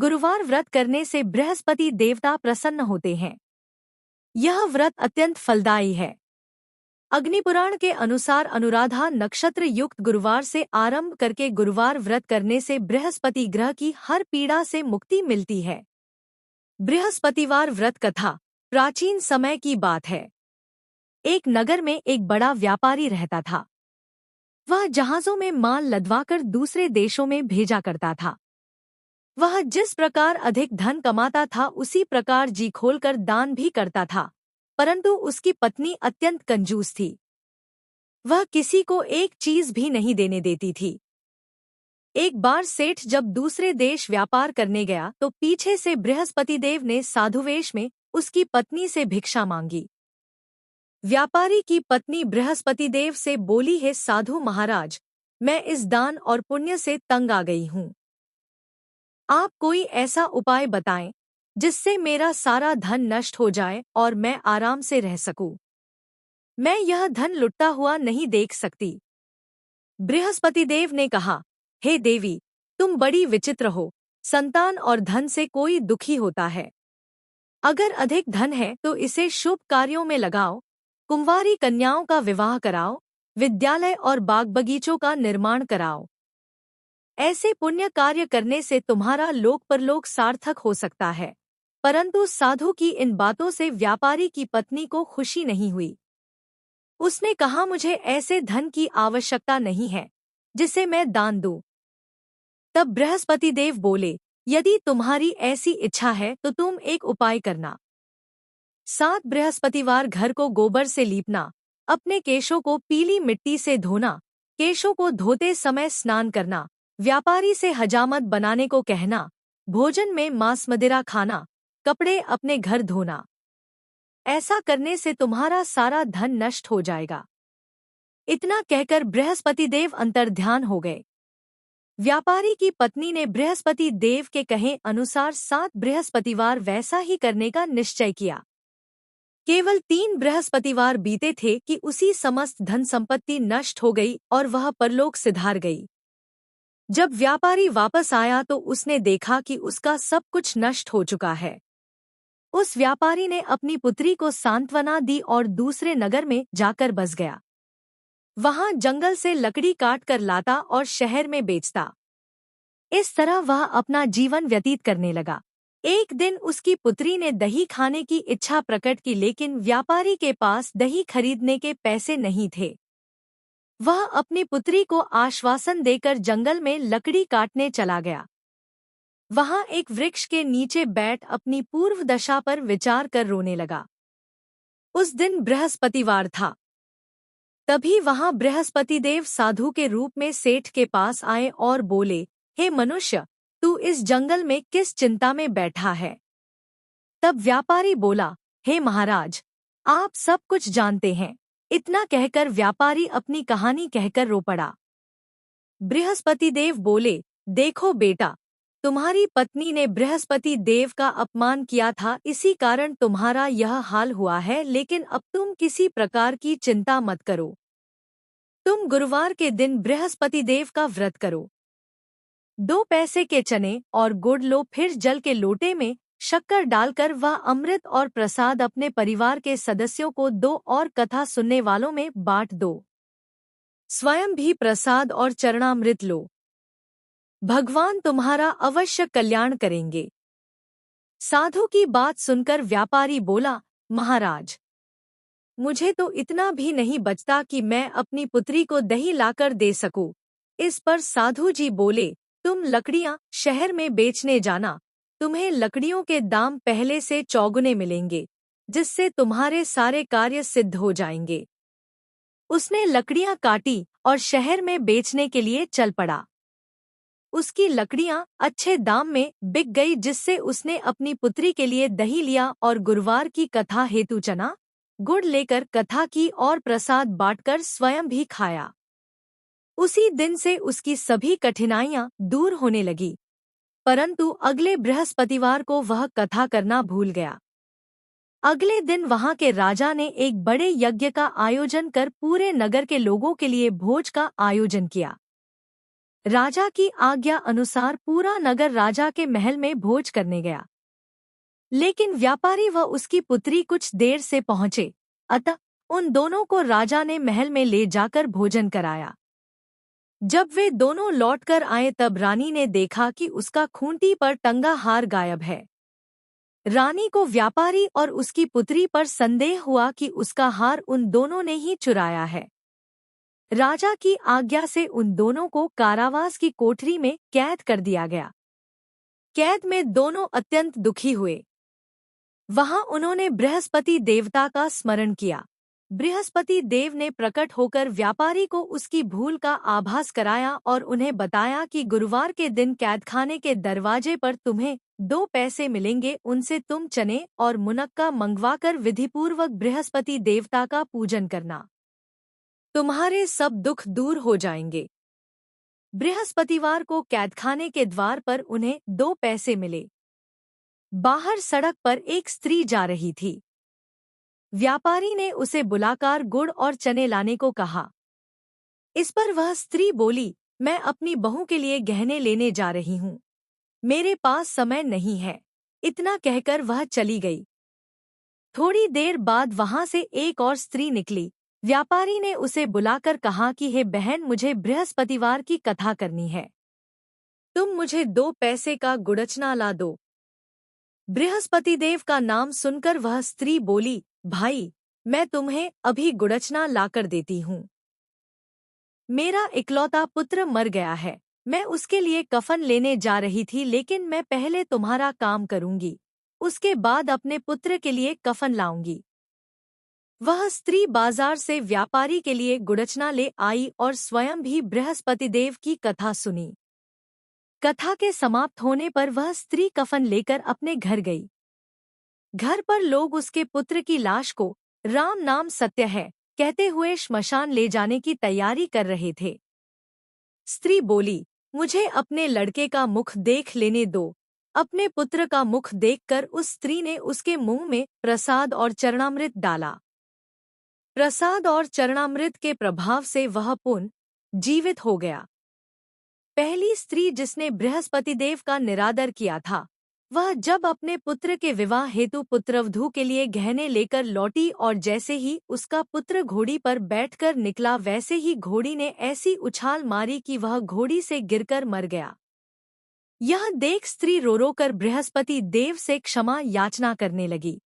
गुरुवार व्रत करने से बृहस्पति देवता प्रसन्न होते हैं। यह व्रत अत्यंत फलदायी है। अग्निपुराण के अनुसार अनुराधा नक्षत्र युक्त गुरुवार से आरंभ करके गुरुवार व्रत करने से बृहस्पति ग्रह की हर पीड़ा से मुक्ति मिलती है। बृहस्पतिवार व्रत कथा प्राचीन समय की बात है। एक नगर में एक बड़ा व्यापारी रहता था। वह जहाजों में माल लदवाकर दूसरे देशों में भेजा करता था। वह जिस प्रकार अधिक धन कमाता था उसी प्रकार जी खोलकर दान भी करता था, परंतु उसकी पत्नी अत्यंत कंजूस थी। वह किसी को एक चीज भी नहीं देने देती थी। एक बार सेठ जब दूसरे देश व्यापार करने गया तो पीछे से बृहस्पति देव ने साधुवेश में उसकी पत्नी से भिक्षा मांगी। व्यापारी की पत्नी बृहस्पति देव से बोली, हे साधु महाराज, मैं इस दान और पुण्य से तंग आ गई हूँ। आप कोई ऐसा उपाय बताएं जिससे मेरा सारा धन नष्ट हो जाए और मैं आराम से रह सकूं। मैं यह धन लुटता हुआ नहीं देख सकती। बृहस्पति देव ने कहा, हे देवी, तुम बड़ी विचित्र हो। संतान और धन से कोई दुखी होता है। अगर अधिक धन है तो इसे शुभ कार्यों में लगाओ, कुंवारी कन्याओं का विवाह कराओ, विद्यालय और बाग बगीचों का निर्माण कराओ। ऐसे पुण्य कार्य करने से तुम्हारा लोक परलोक सार्थक हो सकता है। परंतु साधु की इन बातों से व्यापारी की पत्नी को खुशी नहीं हुई। उसने कहा, मुझे ऐसे धन की आवश्यकता नहीं है जिसे मैं दान दूं। तब बृहस्पति देव बोले, यदि तुम्हारी ऐसी इच्छा है तो तुम एक उपाय करना। 7 बृहस्पतिवार घर को गोबर से लीपना, अपने केशों को पीली मिट्टी से धोना, केशों को धोते समय स्नान करना, व्यापारी से हजामत बनाने को कहना, भोजन में मांस मदिरा खाना, कपड़े अपने घर धोना। ऐसा करने से तुम्हारा सारा धन नष्ट हो जाएगा। इतना कहकर बृहस्पति देव अंतर्ध्यान हो गए। व्यापारी की पत्नी ने बृहस्पति देव के कहे अनुसार 7 बृहस्पतिवार वैसा ही करने का निश्चय किया। केवल 3 बृहस्पतिवार बीते थे कि उसी समस्त धन संपत्ति नष्ट हो गई और वह परलोक सिधार गई। जब व्यापारी वापस आया तो उसने देखा कि उसका सब कुछ नष्ट हो चुका है। उस व्यापारी ने अपनी पुत्री को सांत्वना दी और दूसरे नगर में जाकर बस गया। वहां जंगल से लकड़ी काट कर लाता और शहर में बेचता। इस तरह वह अपना जीवन व्यतीत करने लगा। एक दिन उसकी पुत्री ने दही खाने की इच्छा प्रकट की, लेकिन व्यापारी के पास दही खरीदने के पैसे नहीं थे। वह अपनी पुत्री को आश्वासन देकर जंगल में लकड़ी काटने चला गया। वहां एक वृक्ष के नीचे बैठ अपनी पूर्व दशा पर विचार कर रोने लगा। उस दिन बृहस्पतिवार था। तभी वहां बृहस्पति देव साधु के रूप में सेठ के पास आए और बोले, हे मनुष्य, तू इस जंगल में किस चिंता में बैठा है? तब व्यापारी बोला, हे महाराज, आप सब कुछ जानते हैं। इतना कहकर व्यापारी अपनी कहानी कहकर रो पड़ा। बृहस्पति देव बोले, देखो बेटा, तुम्हारी पत्नी ने बृहस्पति देव का अपमान किया था, इसी कारण तुम्हारा यह हाल हुआ है, लेकिन अब तुम किसी प्रकार की चिंता मत करो। तुम गुरुवार के दिन बृहस्पति देव का व्रत करो। 2 पैसे के चने और गुड़ लो, फिर जल के लोटे में शक्कर डालकर वह अमृत और प्रसाद अपने परिवार के सदस्यों को दो और कथा सुनने वालों में बांट दो। स्वयं भी प्रसाद और चरणामृत लो। भगवान तुम्हारा अवश्य कल्याण करेंगे। साधु की बात सुनकर व्यापारी बोला, महाराज, मुझे तो इतना भी नहीं बचता कि मैं अपनी पुत्री को दही लाकर दे सकूं। इस पर साधु जी बोले, तुम लकड़ियां शहर में बेचने जाना, तुम्हें लकड़ियों के दाम पहले से चौगुने मिलेंगे, जिससे तुम्हारे सारे कार्य सिद्ध हो जाएंगे। उसने लकड़ियां काटी और शहर में बेचने के लिए चल पड़ा। उसकी लकड़ियां अच्छे दाम में बिक गई, जिससे उसने अपनी पुत्री के लिए दही लिया और गुरुवार की कथा हेतु चना गुड़ लेकर कथा की और प्रसाद बांटकर स्वयं भी खाया। उसी दिन से उसकी सभी कठिनाइयां दूर होने लगी। परंतु अगले बृहस्पतिवार को वह कथा करना भूल गया। अगले दिन वहां के राजा ने एक बड़े यज्ञ का आयोजन कर पूरे नगर के लोगों के लिए भोज का आयोजन किया। राजा की आज्ञा अनुसार पूरा नगर राजा के महल में भोज करने गया। लेकिन व्यापारी व उसकी पुत्री कुछ देर से पहुंचे, अतः उन दोनों को राजा ने महल में ले जाकर भोजन कराया। जब वे दोनों लौटकर आए तब रानी ने देखा कि उसका खूंटी पर टंगा हार गायब है। रानी को व्यापारी और उसकी पुत्री पर संदेह हुआ कि उसका हार उन दोनों ने ही चुराया है। राजा की आज्ञा से उन दोनों को कारावास की कोठरी में कैद कर दिया गया। कैद में दोनों अत्यंत दुखी हुए। वहां उन्होंने बृहस्पति देवता का स्मरण किया। बृहस्पति देव ने प्रकट होकर व्यापारी को उसकी भूल का आभास कराया और उन्हें बताया कि गुरुवार के दिन कैदखाने के दरवाजे पर तुम्हें 2 पैसे मिलेंगे, उनसे तुम चने और मुनक्का मंगवाकर विधिपूर्वक बृहस्पति देवता का पूजन करना। तुम्हारे सब दुख दूर हो जाएंगे। बृहस्पतिवार को कैदखाने के द्वार पर उन्हें 2 पैसे मिले। बाहर सड़क पर एक स्त्री जा रही थी। व्यापारी ने उसे बुलाकर गुड़ और चने लाने को कहा। इस पर वह स्त्री बोली, मैं अपनी बहू के लिए गहने लेने जा रही हूँ, मेरे पास समय नहीं है। इतना कहकर वह चली गई। थोड़ी देर बाद वहां से एक और स्त्री निकली। व्यापारी ने उसे बुलाकर कहा कि हे बहन, मुझे बृहस्पतिवार की कथा करनी है, तुम मुझे 2 पैसे का गुड़चना ला दो। बृहस्पतिदेव का नाम सुनकर वह स्त्री बोली, भाई, मैं तुम्हें अभी गुड़चना लाकर देती हूँ। मेरा इकलौता पुत्र मर गया है, मैं उसके लिए कफन लेने जा रही थी, लेकिन मैं पहले तुम्हारा काम करूंगी, उसके बाद अपने पुत्र के लिए कफन लाऊंगी। वह स्त्री बाजार से व्यापारी के लिए गुड़चना ले आई और स्वयं भी बृहस्पतिदेव की कथा सुनी। कथा के समाप्त होने पर वह स्त्री कफन लेकर अपने घर गई। घर पर लोग उसके पुत्र की लाश को राम नाम सत्य है कहते हुए श्मशान ले जाने की तैयारी कर रहे थे। स्त्री बोली, मुझे अपने लड़के का मुख देख लेने दो। अपने पुत्र का मुख देखकर उस स्त्री ने उसके मुंह में प्रसाद और चरणामृत डाला। प्रसाद और चरणामृत के प्रभाव से वह पुनः जीवित हो गया। पहली स्त्री जिसने बृहस्पतिदेव का निरादर किया था, वह जब अपने पुत्र के विवाह हेतु पुत्रवधू के लिए गहने लेकर लौटी और जैसे ही उसका पुत्र घोड़ी पर बैठकर निकला, वैसे ही घोड़ी ने ऐसी उछाल मारी कि वह घोड़ी से गिरकर मर गया। यह देख स्त्री रो रो कर बृहस्पति देव से क्षमा याचना करने लगी।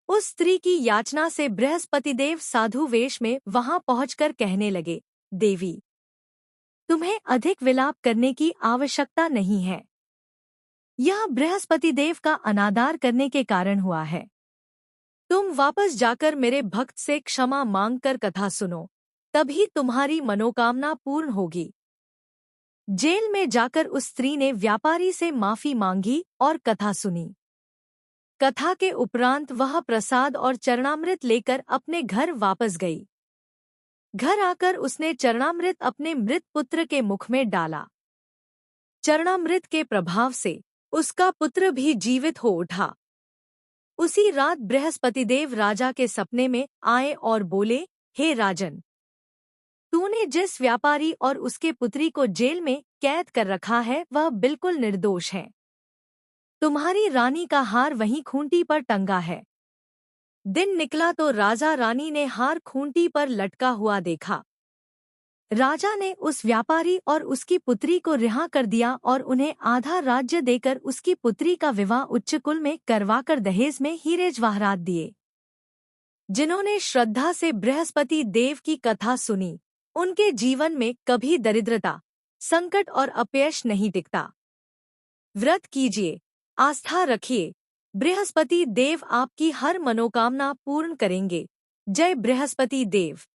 उस स्त्री की याचना से बृहस्पतिदेव साधु वेश में वहां पहुंचकर कहने लगे, देवी, तुम्हें अधिक विलाप करने की आवश्यकता नहीं है। यह बृहस्पतिदेव का अनादर करने के कारण हुआ है। तुम वापस जाकर मेरे भक्त से क्षमा मांगकर कथा सुनो, तभी तुम्हारी मनोकामना पूर्ण होगी। जेल में जाकर उस स्त्री ने व्यापारी से माफी मांगी और कथा सुनी। कथा के उपरांत वह प्रसाद और चरणामृत लेकर अपने घर वापस गई। घर आकर उसने चरणामृत अपने मृत पुत्र के मुख में डाला। चरणामृत के प्रभाव से उसका पुत्र भी जीवित हो उठा। उसी रात बृहस्पतिदेव राजा के सपने में आए और बोले, हे राजन, तूने जिस व्यापारी और उसके पुत्री को जेल में कैद कर रखा है वह बिल्कुल निर्दोष है। तुम्हारी रानी का हार वहीं खूंटी पर टंगा है। दिन निकला तो राजा रानी ने हार खूंटी पर लटका हुआ देखा। राजा ने उस व्यापारी और उसकी पुत्री को रिहा कर दिया और उन्हें आधा राज्य देकर उसकी पुत्री का विवाह उच्च कुल में करवाकर दहेज में हीरे जवाहरात दिए। जिन्होंने श्रद्धा से बृहस्पति देव की कथा सुनी, उनके जीवन में कभी दरिद्रता, संकट और अपयश नहीं टिकता। व्रत कीजिए, आस्था रखिए, बृहस्पति देव आपकी हर मनोकामना पूर्ण करेंगे। जय बृहस्पति देव।